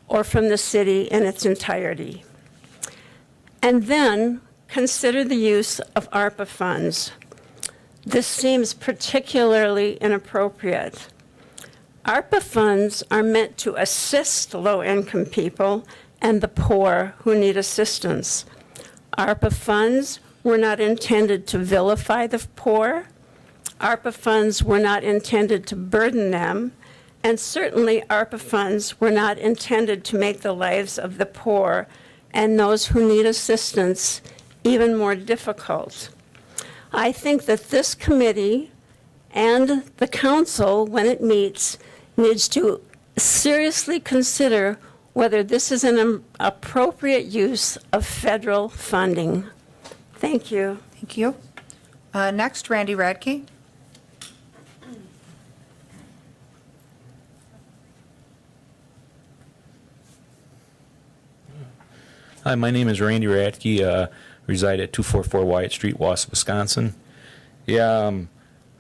or from the city in its entirety. And then consider the use of ARPA funds. This seems particularly inappropriate. ARPA funds are meant to assist low-income people and the poor who need assistance. ARPA funds were not intended to vilify the poor. ARPA funds were not intended to burden them, and certainly ARPA funds were not intended to make the lives of the poor and those who need assistance even more difficult. I think that this committee and the council, when it meets, needs to seriously consider whether this is an appropriate use of federal funding. Thank you. Thank you. Next, Randy Radke. Hi, my name is Randy Radke, reside at 244 Wyatt Street, Wausau, Wisconsin. Yeah,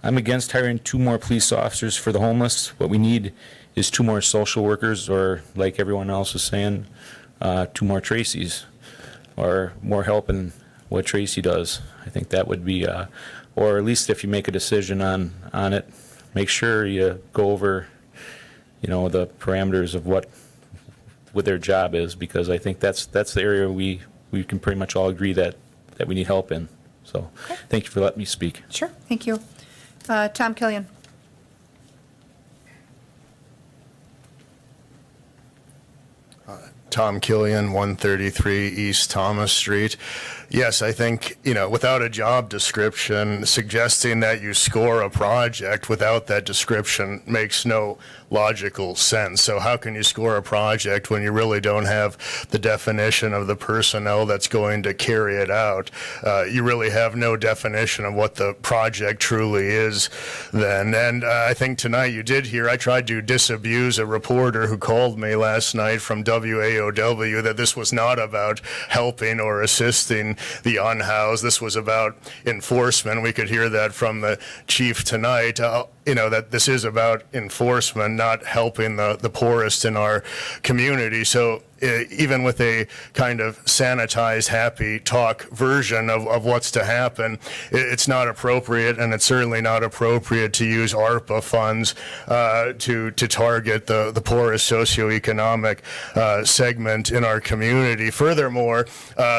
I'm against hiring 2 more police officers for the homeless. What we need is 2 more social workers, or like everyone else is saying, 2 more Tracys, or more help in what Tracy does. I think that would be, or at least if you make a decision on it, make sure you go over, the parameters of what their job is, because I think that's the area we can pretty much all agree that we need help in. So, thank you for letting me speak. Sure, thank you. Tom Killian. Tom Killian, 133 East Thomas Street. Yes, I think, without a job description, suggesting that you score a project without that description makes no logical sense. So how can you score a project when you really don't have the definition of the personnel that's going to carry it out? You really have no definition of what the project truly is then. And I think tonight you did hear, I tried to disabuse a reporter who called me last night from WAOW that this was not about helping or assisting the unhoused. This was about enforcement. We could hear that from the chief tonight. That this is about enforcement, not helping the poorest in our community. So even with a kind of sanitized, happy talk version of what's to happen, it's not appropriate, and it's certainly not appropriate to use ARPA funds to target the poorest socioeconomic segment in our community. Furthermore,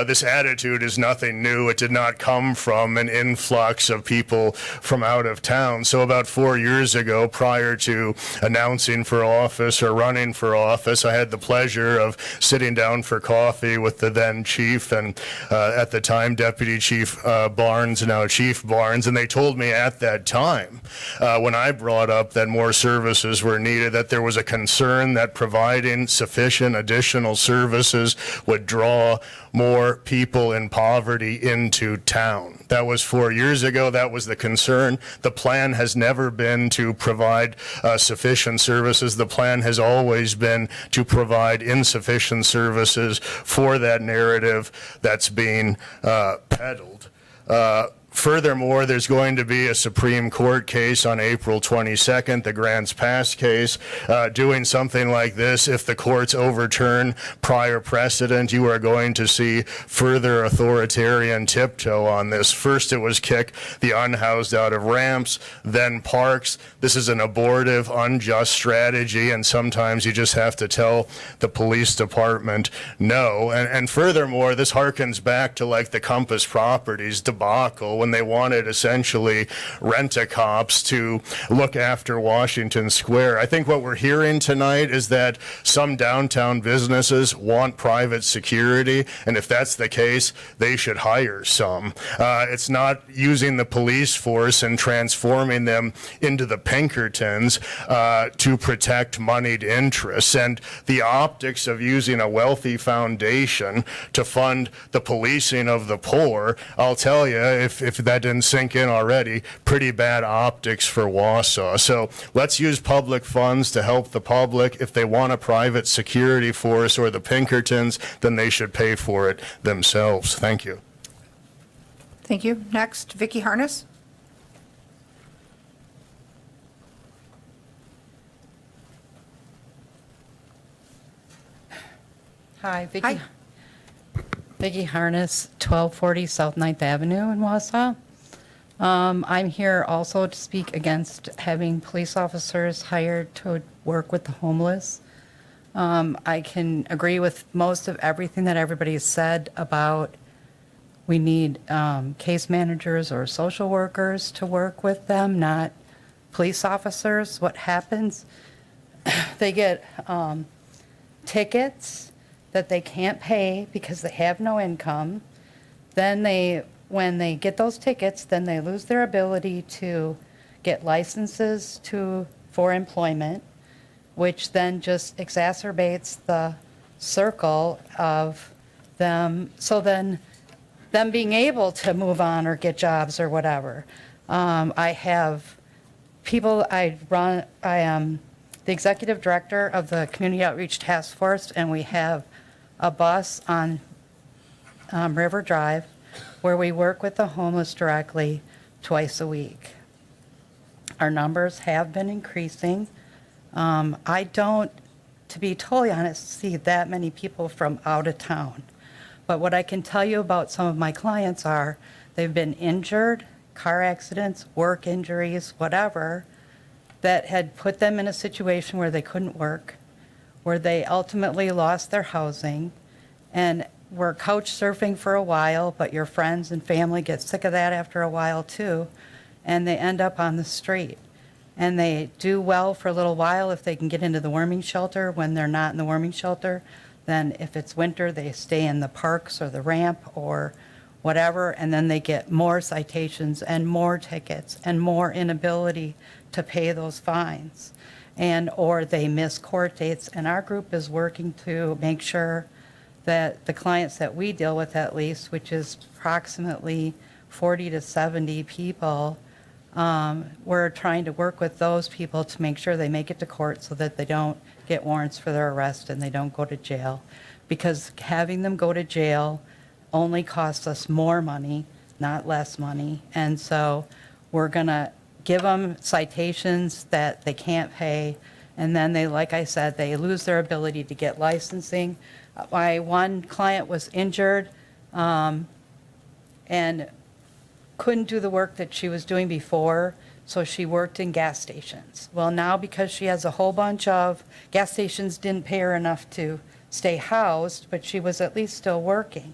this attitude is nothing new. It did not come from an influx of people from out of town. So about 4 years ago, prior to announcing for office or running for office, I had the pleasure of sitting down for coffee with the then chief and at the time Deputy Chief Barnes, now Chief Barnes, and they told me at that time when I brought up that more services were needed, that there was a concern that providing sufficient additional services would draw more people in poverty into town. That was 4 years ago. That was the concern. The plan has never been to provide sufficient services. The plan has always been to provide insufficient services for that narrative that's being peddled. Furthermore, there's going to be a Supreme Court case on April 22nd, the Grants Pass case. Doing something like this, if the courts overturn prior precedent, you are going to see further authoritarian tiptoe on this. First, it was kick the unhoused out of ramps, then parks. This is an abortive, unjust strategy, and sometimes you just have to tell the police department no. And furthermore, this harkens back to like the Compass Properties debacle, when they wanted essentially rent-a-cops to look after Washington Square. I think what we're hearing tonight is that some downtown businesses want private security, and if that's the case, they should hire some. It's not using the police force and transforming them into the Pinkertons to protect moneyed interests. And the optics of using a wealthy foundation to fund the policing of the poor, I'll tell you, if that didn't sink in already, pretty bad optics for Wausau. So let's use public funds to help the public. If they want a private security force or the Pinkertons, then they should pay for it themselves. Thank you. Thank you. Next, Vicki Harness. Hi, Vicki. Hi. Vicki Harness, 1240 South 9th Avenue in Wausau. I'm here also to speak against having police officers hired to work with the homeless. I can agree with most of everything that everybody has said about we need case managers or social workers to work with them, not police officers. What happens, they get tickets that they can't pay because they have no income. Then when they get those tickets, then they lose their ability to get licenses for employment, which then just exacerbates the circle of them. So then them being able to move on or get jobs or whatever. I have people, I am the executive director of the Community Outreach Task Force, and we have a bus on River Drive where we work with the homeless directly twice a week. our numbers have been increasing. I don't, to be totally honest, see that many people from out of town. But what I can tell you about some of my clients are they've been injured, car accidents, work injuries, whatever, that had put them in a situation where they couldn't work, where they ultimately lost their housing, and were couch surfing for a while, but your friends and family get sick of that after a while too, and they end up on the street. And they do well for a little while if they can get into the warming shelter. When they're not in the warming shelter, then if it's winter, they stay in the parks or the ramp or whatever, and then they get more citations and more tickets and more inability to pay those fines. And, or they miss court dates, and our group is working to make sure that the clients that we deal with at least, which is approximately 40 to 70 people, we're trying to work with those people to make sure they make it to court so that they don't get warrants for their arrest and they don't go to jail. Because having them go to jail only costs us more money, not less money. And so we're going to give them citations that they can't pay. And then they, like I said, they lose their ability to get licensing. My one client was injured and couldn't do the work that she was doing before, so she worked in gas stations. Well, now because she has a whole bunch of gas stations didn't pay her enough to stay housed, but she was at least still working.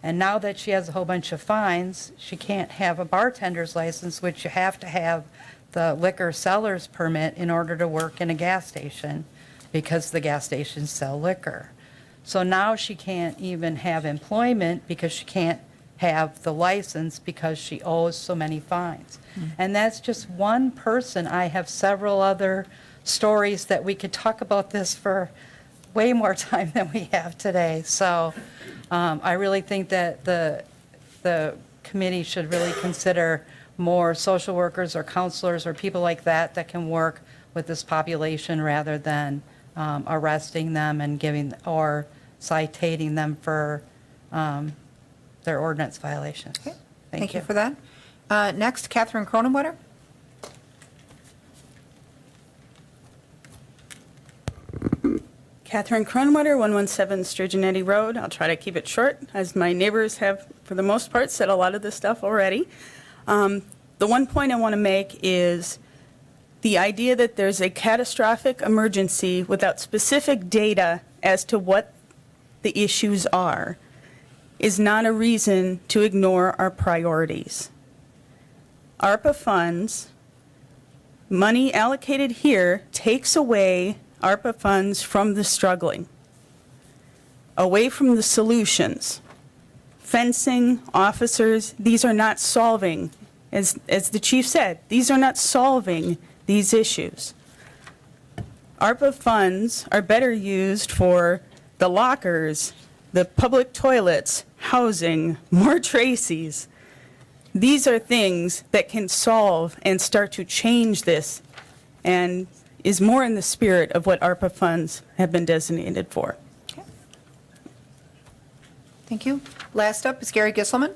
And now that she has a whole bunch of fines, she can't have a bartender's license, which you have to have the liquor seller's permit in order to work in a gas station because the gas stations sell liquor. So now she can't even have employment because she can't have the license because she owes so many fines. And that's just one person. I have several other stories that we could talk about this for way more time than we have today. So I really think that the committee should really consider more social workers or counselors or people like that that can work with this population rather than arresting them and giving or citating them for their ordinance violations. Okay. Thank you for that. Next, Catherine Cronenwetter. Catherine Cronenwetter, 117 Sturgeonetti Road. I'll try to keep it short, as my neighbors have, for the most part, said a lot of this stuff already. The one point I want to make is the idea that there's a catastrophic emergency without specific data as to what the issues are is not a reason to ignore our priorities. ARPA funds, money allocated here, takes away ARPA funds from the struggling, away from the solutions. Fencing, officers, these are not solving, as the chief said, these are not solving these issues. ARPA funds are better used for the lockers, the public toilets, housing, more Tracy's. These are things that can solve and start to change this and is more in the spirit of what ARPA funds have been designated for. Okay. Thank you. Last up is Gary Gisselman.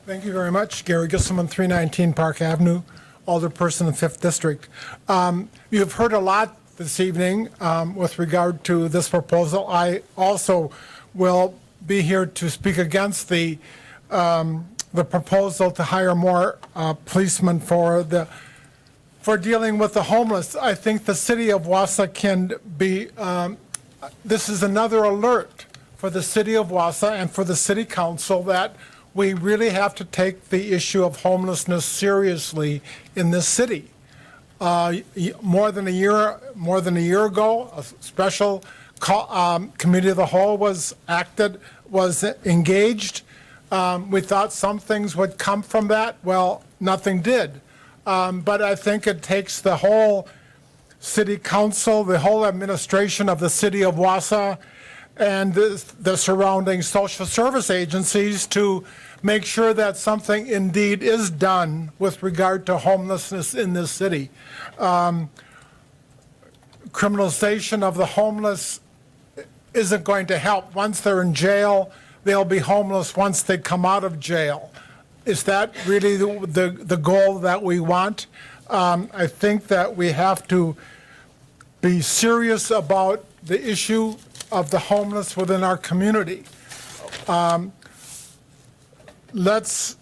Thank you very much. Gary Gisselman, 319 Park Avenue, Alderperson, 5th District. You have heard a lot this evening with regard to this proposal. I also will be here to speak against the proposal to hire more policemen for dealing with the homeless. I think the city of Wausau can be, this is another alert for the city of Wausau and for the city council that we really have to take the issue of homelessness seriously in this city. More than a year ago, a special committee of the whole was engaged. We thought some things would come from that. Well, nothing did. But I think it takes the whole city council, the whole administration of the city of Wausau, and the surrounding social service agencies to make sure that something indeed is done with regard to homelessness in this city. Criminalization of the homeless isn't going to help. Once they're in jail, they'll be homeless once they come out of jail. Is that really the goal that we want? I think that we have to be serious about the issue of the homeless within our community. Let's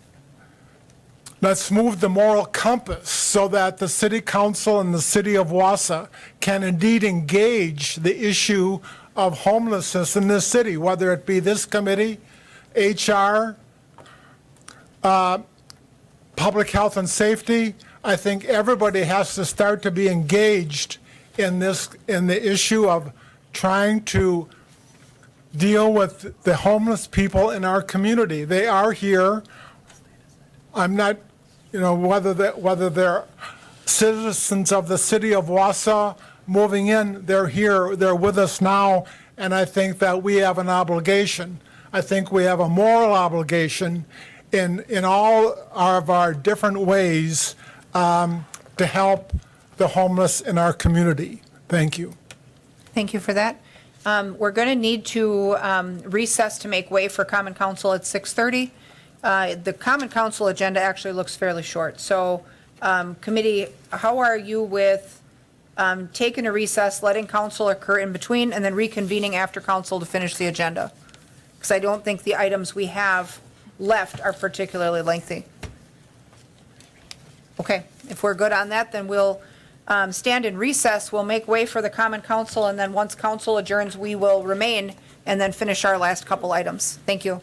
move the moral compass so that the city council and the city of Wausau can indeed engage the issue of homelessness in this city, whether it be this committee, HR, public health and safety. I think everybody has to start to be engaged in the issue of trying to deal with the homeless people in our community. They are here. I'm not, whether they're citizens of the city of Wausau moving in, they're here, they're with us now, and I think that we have an obligation. I think we have a moral obligation in all of our different ways to help the homeless in our community. Thank you. Thank you for that. We're going to need to recess to make way for Common Council at 6:30. The Common Council agenda actually looks fairly short. So, committee, how are you with taking a recess, letting council occur in between, and then reconvening after council to finish the agenda? Because I don't think the items we have left are particularly lengthy. Okay, if we're good on that, then we'll stand in recess. We'll make way for the Common Council, and then once council adjourns, we will remain and then finish our last couple items. Thank you.